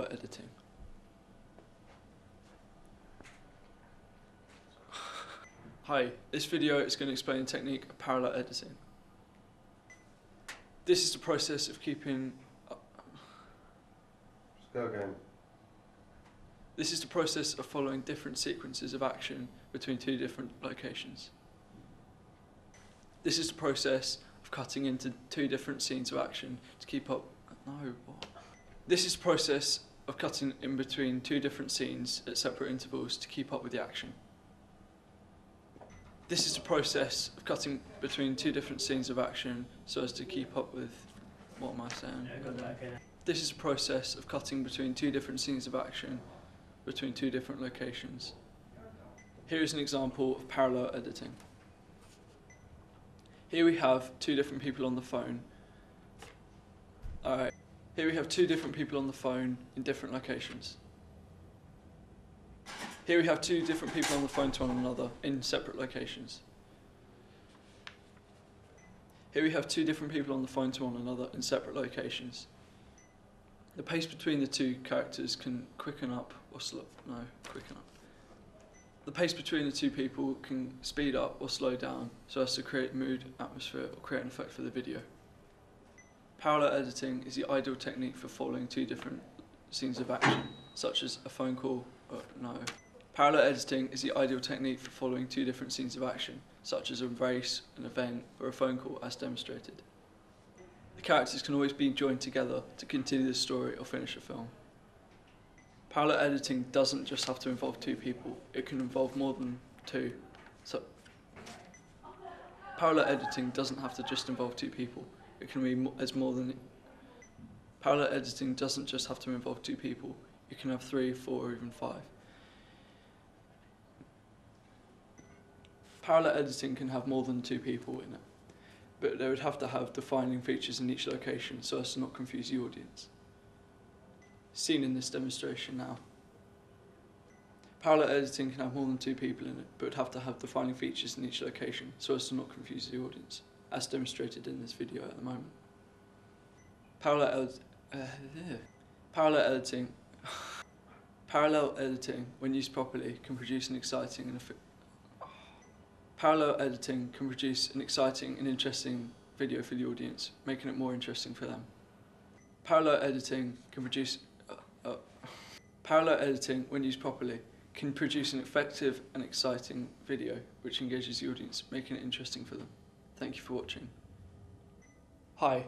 Editing. Hi, this video is going to explain the technique of parallel editing. This is the process of keeping... Just go again. This is the process of following different sequences of action between two different locations. This is the process of cutting into two different scenes of action to keep up... No, what? This is the process of cutting in between two different scenes at separate intervals to keep up with the action. This is the process of cutting between two different scenes of action so as to keep up with... What am I saying? This is the process of cutting between two different scenes of action between two different locations. Here is an example of parallel editing. Here we have two different people on the phone. Alright, here we have two different people on the phone in different locations. Here we have two different people on the phone to one another in separate locations. Here we have two different people on the phone to one another in separate locations. The pace between the two characters can quicken up or quicken up. The pace between the two people can speed up or slow down so as to create mood, atmosphere, or create an effect for the video. Parallel editing is the ideal technique for following two different scenes of action, such as a phone call, Parallel editing is the ideal technique for following two different scenes of action, such as a race, an event, or a phone call as demonstrated. The characters can always be joined together to continue the story or finish a film. Parallel editing doesn't just have to involve two people, it can involve more than two. Parallel editing doesn't have to just involve two people, it can be more than... Parallel editing doesn't just have to involve two people, you can have 3, 4 or even 5. Parallel editing can have more than two people in it, but they would have to have defining features in each location so as to not confuse the audience. Seen in this demonstration now. Parallel editing can have more than two people in it, but would have to have defining features in each location so as to not confuse the audience, as demonstrated in this video at the moment. Parallel editing, when used properly, can produce an exciting and Parallel editing can produce an exciting and interesting video for the audience, making it more interesting for them. Parallel editing, when used properly, can produce an effective and exciting video which engages the audience, making it interesting for them. Thank you for watching. Hi,